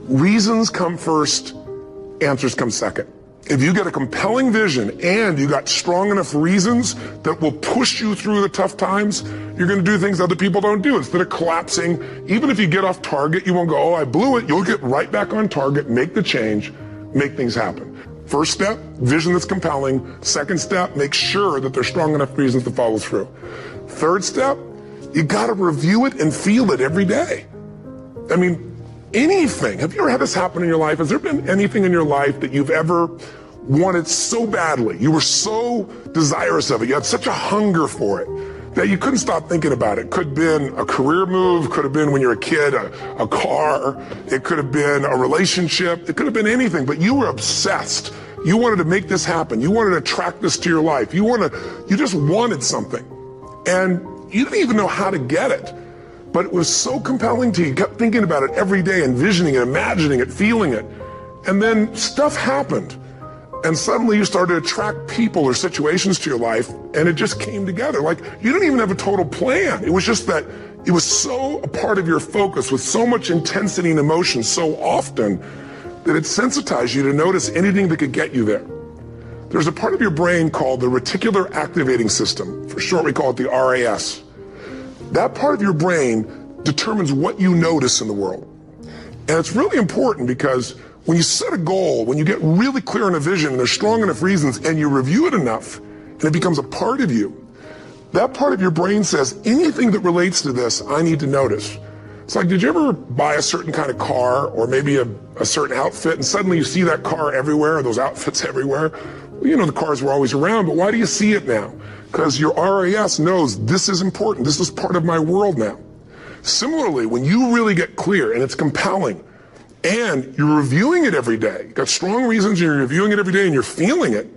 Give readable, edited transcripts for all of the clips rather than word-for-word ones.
Reasons come first, answers come second. If you get a compelling vision and you got strong enough reasons that will push you through the tough times, you're going to do things other people don't do. Instead of collapsing, even if you get off target, you won't go, oh, I blew it. You'll get right back on target, make the change, make things happen. First step, vision that's compelling. Second step, make sure that there's strong enough reasons to follow through. Third step, you got to review it and feel it every day. I mean, anything. Have you ever had this happen in your life? Has there been anything in your life that you've ever wanted so badly? You were so desirous of it. You had such a hunger for it that you couldn't stop thinking about it. Could have been a career move. Could have been when you were a kid, a car. It could have been a relationship. It could have been anything, but you were obsessed. You wanted to make this happen. You wanted to attract this to your life. You just wanted something. And you didn't even know how to get it. But it was so compelling to you. You kept thinking about it every day, envisioning it, imagining it, feeling it. And then stuff happened. And suddenly you started to attract people or situations to your life, and it just came together. Like, you didn't even have a total plan. It was just that it was so a part of your focus with so much intensity and emotion so often that it sensitized you to notice anything that could get you there. There's a part of your brain called the reticular activating system. For short, we call it the RAS. That part of your brain determines what you notice in the world. And it's really important because when you set a goal, when you get really clear on a vision, and there's strong enough reasons, and you review it enough, and it becomes a part of you, that part of your brain says, anything that relates to this, I need to notice. It's like, did you ever buy a certain kind of car, or maybe a certain outfit, and suddenly you see that car everywhere, or those outfits everywhere? Well, you know, the cars were always around, but why do you see it now? Because your RAS knows this is important. This is part of my world now. Similarly, when you really get clear and it's compelling, and you're reviewing it every day, you've got strong reasons, and you're reviewing it every day, and you're feeling it,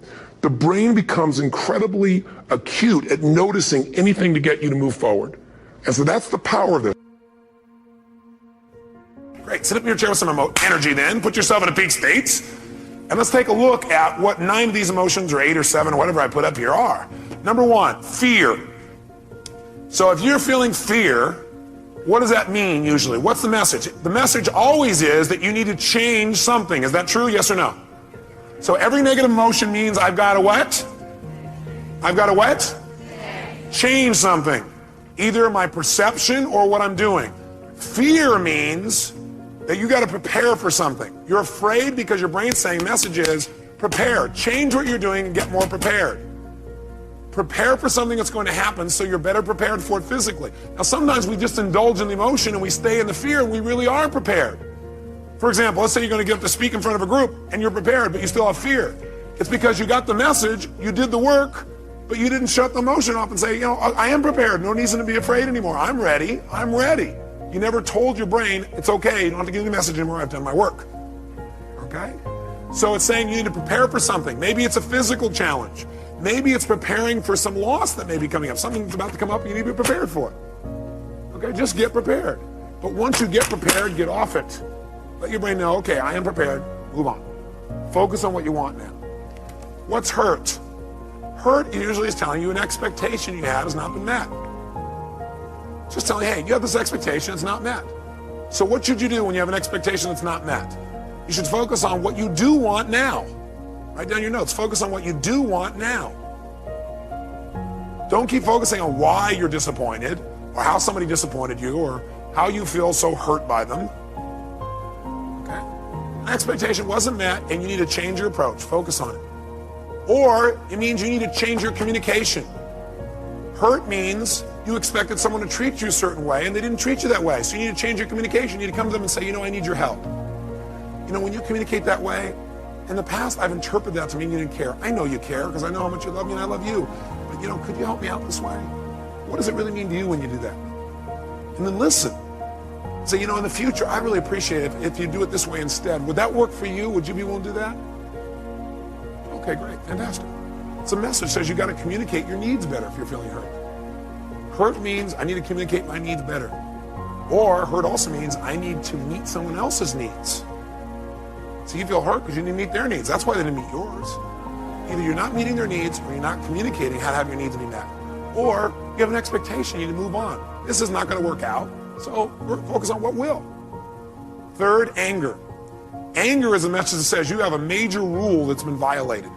the brain becomes incredibly acute at noticing anything to get you to move forward. And so that's the power of this. Great, sit up in your chair with some energy then, put yourself in a peak state, and let's take a look at what 9 of these emotions, or 8 or 7, or whatever I put up here are. Number 1, fear. So if you're feeling fear, what does that mean usually? What's the message? The message always is that you need to change something. Is that true? Yes or no? So every negative emotion means I've got to what? I've got to what? Change something. Either my perception or what I'm doing. Fear means that you got to prepare for something. You're afraid because your brain's saying message is prepare. Change what you're doing and get more prepared. Prepare for something that's going to happen so you're better prepared for it physically. Now, sometimes we just indulge in the emotion and we stay in the fear and we really aren't prepared. For example, let's say you're going to get up to speak in front of a group and you're prepared, but you still have fear. It's because you got the message, you did the work, but you didn't shut the emotion off and say, you know, I am prepared. No reason to be afraid anymore. I'm ready. I'm ready. You never told your brain, it's okay. You don't have to give me the message anymore. I've done my work. Okay? So it's saying you need to prepare for something. Maybe it's a physical challenge. Maybe it's preparing for some loss that may be coming up. Something that's about to come up, you need to be prepared for it. Okay, just get prepared. But once you get prepared, get off it. Let your brain know, okay, I am prepared. Move on. Focus on what you want now. What's hurt? Hurt usually is telling you an expectation you had has not been met. Just telling you, hey, you have this expectation, it's not met. So what should you do when you have an expectation that's not met? You should focus on what you do want now. Write down your notes. Focus on what you do want now. Don't keep focusing on why you're disappointed, or how somebody disappointed you, or how you feel so hurt by them. Okay? An expectation wasn't met, and you need to change your approach. Focus on it. Or it means you need to change your communication. Hurt means you expected someone to treat you a certain way, and they didn't treat you that way. So you need to change your communication. You need to come to them and say, you know, I need your help. You know, when you communicate that way, in the past, I've interpreted that to mean you didn't care. I know you care because I know how much you love me and I love you. But, you know, could you help me out this way? What does it really mean to you when you do that? And then listen. Say, you know, in the future, I really appreciate it if you do it this way instead. Would that work for you? Would you be willing to do that? Okay, great. Fantastic. It's a message that says you got to communicate your needs better if you're feeling hurt. Hurt means I need to communicate my needs better. Or hurt also means I need to meet someone else's needs. So you feel hurt because you didn't meet their needs. That's why they didn't meet yours. Either you're not meeting their needs or you're not communicating how to have your needs be met. Or you have an expectation, you need to move on. This is not going to work out, so we're focused on what will. Third, anger. Anger is a message that says you have a major rule that's been violated.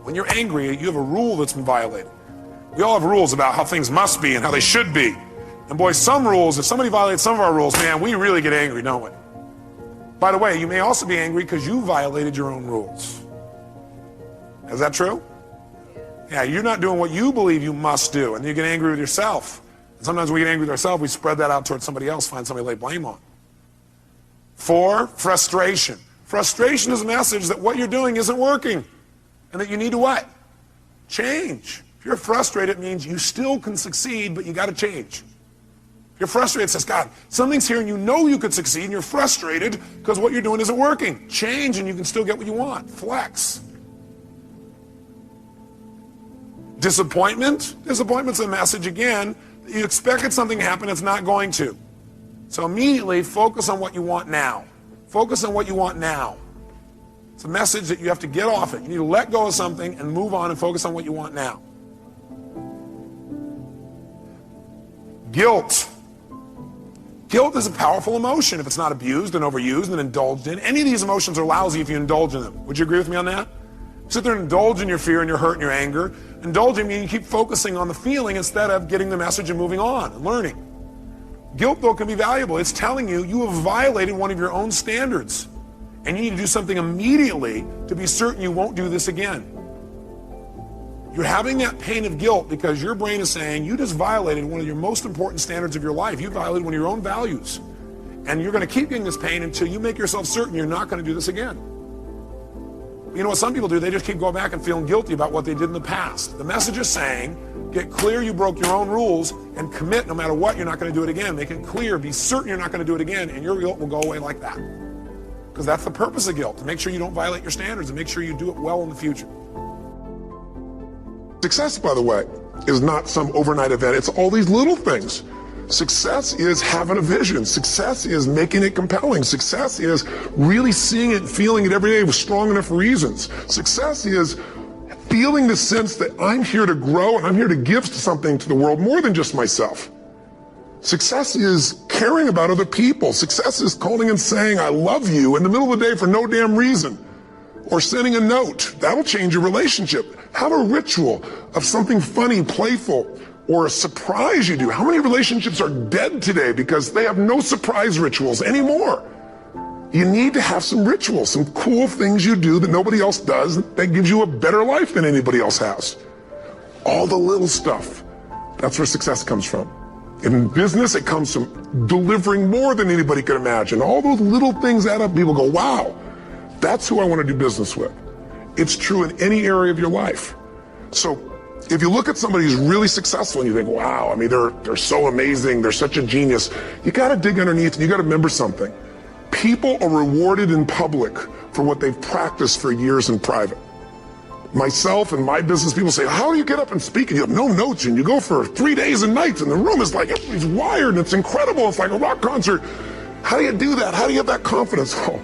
When you're angry, you have a rule that's been violated. We all have rules about how things must be and how they should be. And boy, some rules, if somebody violates some of our rules, man, we really get angry, don't we? By the way, you may also be angry because you violated your own rules. Is that true? Yeah, you're not doing what you believe you must do, and you get angry with yourself. And sometimes we get angry with ourselves, we spread that out towards somebody else, find somebody to lay blame on. 4, frustration. Frustration is a message that what you're doing isn't working, and that you need to what? Change. If you're frustrated, it means you still can succeed, but you got to change. If you're frustrated, it says, God, something's here and you know you could succeed, and you're frustrated because what you're doing isn't working. Change and you can still get what you want. Flex. Disappointment. Disappointment's a message, again, that you expected something to happen, it's not going to. So immediately focus on what you want now. Focus on what you want now. It's a message that you have to get off it. You need to let go of something and move on and focus on what you want now. Guilt. Guilt is a powerful emotion if it's not abused and overused and indulged in. Any of these emotions are lousy if you indulge in them. Would you agree with me on that? Sit there and indulge in your fear and your hurt and your anger. Indulging means you keep focusing on the feeling instead of getting the message and moving on and learning. Guilt, though, can be valuable. It's telling you you have violated one of your own standards, and you need to do something immediately to be certain you won't do this again. You're having that pain of guilt because your brain is saying you just violated one of your most important standards of your life. You violated one of your own values. And you're going to keep getting this pain until you make yourself certain you're not going to do this again. You know what some people do? They just keep going back and feeling guilty about what they did in the past. The message is saying, get clear you broke your own rules and commit no matter what, you're not going to do it again. Make it clear, be certain you're not going to do it again, and your guilt will go away like that. Because that's the purpose of guilt, to make sure you don't violate your standards and make sure you do it well in the future. Success, by the way, is not some overnight event. It's all these little things. Success is having a vision. Success is making it compelling. Success is really seeing it and feeling it every day with strong enough reasons. Success is feeling the sense that I'm here to grow and I'm here to give something to the world more than just myself. Success is caring about other people. Success is calling and saying, I love you in the middle of the day for no damn reason. Or sending a note. That'll change your relationship. Have a ritual of something funny, playful, or a surprise you do. How many relationships are dead today because they have no surprise rituals anymore? You need to have some rituals, some cool things you do that nobody else does that gives you a better life than anybody else has. All the little stuff. That's where success comes from. In business, it comes from delivering more than anybody could imagine. All those little things add up. People go, wow, that's who I want to do business with. It's true in any area of your life. So if you look at somebody who's really successful and you think, wow, I mean, they're so amazing, they're such a genius, you got to dig underneath and you got to remember something. People are rewarded in public for what they've practiced for years in private. Myself and my business people say, how do you get up and speak and you have no notes and you go for 3 days and nights and the room is like, everybody's wired and it's incredible, it's like a rock concert. How do you do that? How do you have that confidence? Oh,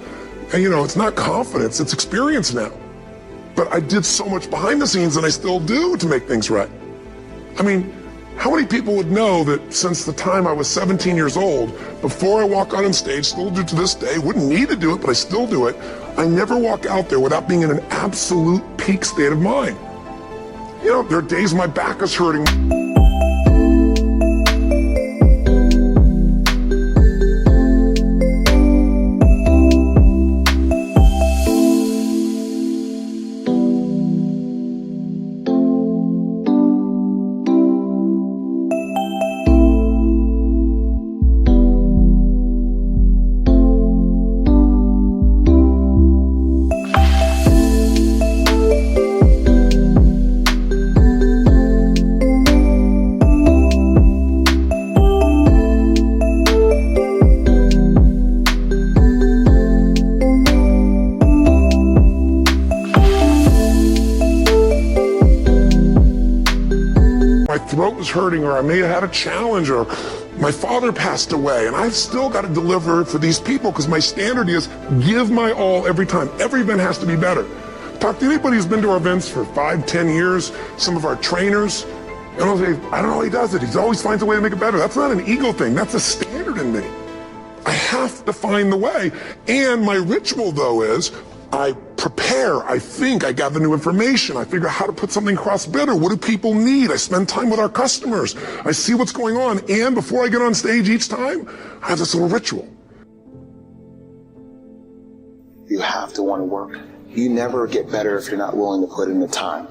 and you know, it's not confidence, it's experience now. But I did so much behind the scenes and I still do to make things right. I mean, how many people would know that since the time I was 17 years old, before I walk out on stage, still do to this day, wouldn't need to do it, but I still do it, I never walk out there without being in an absolute peak state of mind. You know, there are days my back is hurting. My throat was hurting, or I may have had a challenge, or my father passed away, and I've still got to deliver for these people because my standard is give my all every time. Every event has to be better. Talk to anybody who's been to our events for 5, 10 years, some of our trainers, and I'll say, I don't know how he does it. He always finds a way to make it better. That's not an ego thing. That's a standard in me. I have to find the way. And my ritual, though, is I prepare, I think, I gather new information, I figure out how to put something across better. What do people need? I spend time with our customers. I see what's going on. And before I get on stage each time, I have this little ritual. You have to want to work. You never get better if you're not willing to put in the time.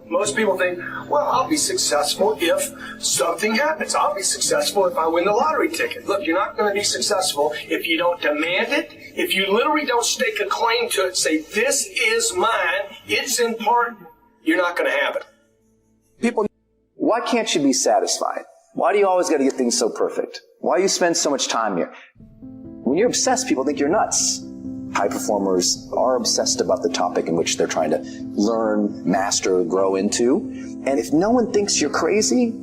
Most people think, well, I'll be successful if something happens. I'll be successful if I win the lottery ticket. Look, you're not going to be successful if you don't demand it, if you literally don't stake a claim to it, say, this is mine, it's important, you're not going to have it. People, why can't you be satisfied? Why do you always got to get things so perfect? Why do you spend so much time here? When you're obsessed, people think you're nuts. High performers are obsessed about the topic in which they're trying to learn, master, grow into. And if no one thinks you're crazy,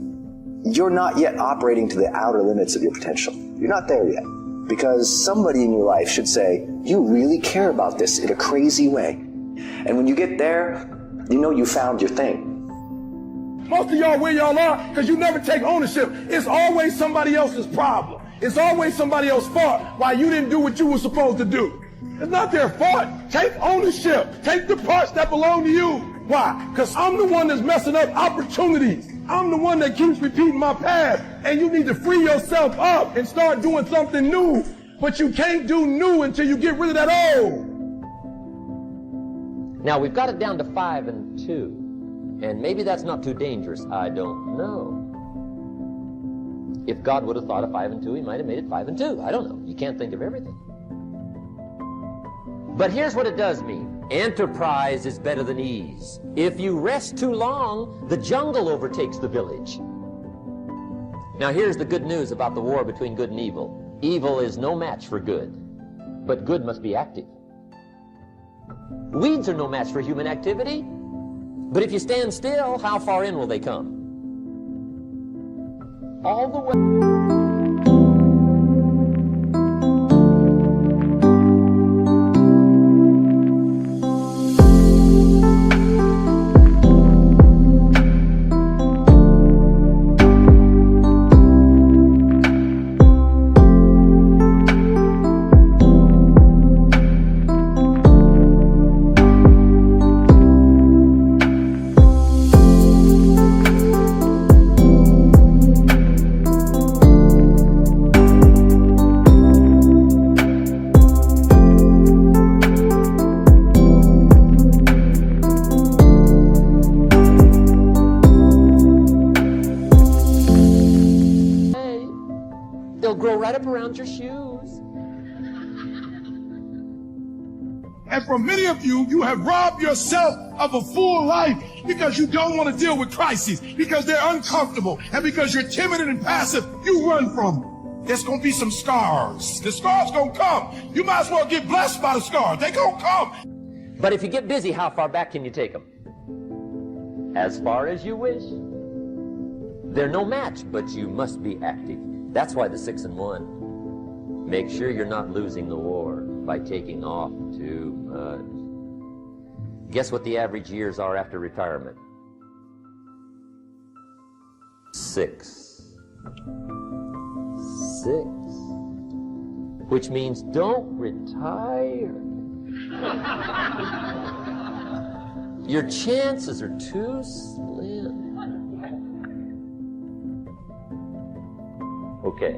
you're not yet operating to the outer limits of your potential. You're not there yet. Because somebody in your life should say, you really care about this in a crazy way. And when you get there, you know you found your thing. Most of y'all where y'all are because you never take ownership. It's always somebody else's problem. It's always somebody else's fault why you didn't do what you were supposed to do. It's not their fault. Take ownership. Take the parts that belong to you. Why? Because I'm the one that's messing up opportunities. I'm the one that keeps repeating my past. And you need to free yourself up and start doing something new. But you can't do new until you get rid of that old. Now, we've got it down to 5 and 2. And maybe that's not too dangerous. I don't know. If God would have thought of 5 and 2, he might have made it 5 and 2. I don't know. You can't think of everything. But here's what it does mean. Enterprise is better than ease. If you rest too long, the jungle overtakes the village. Now here's the good news about the war between good and evil. Evil is no match for good, but good must be active. Weeds are no match for human activity, but if you stand still, how far in will they come? All the way. They'll grow right up around your shoes. And for many of you, you have robbed yourself of a full life because you don't want to deal with crises, because they're uncomfortable, and because you're timid and passive, you run from them. There's going to be some scars. The scars going to come. You might as well get blessed by the scars. They're going to come. But if you get busy, how far back can you take them? As far as you wish. They're no match, but you must be active. That's why the 6 and 1. Make sure you're not losing the war by taking off too much. Guess what the average years are after retirement? 6. 6. Which means don't retire. Your chances are too slim. Okay.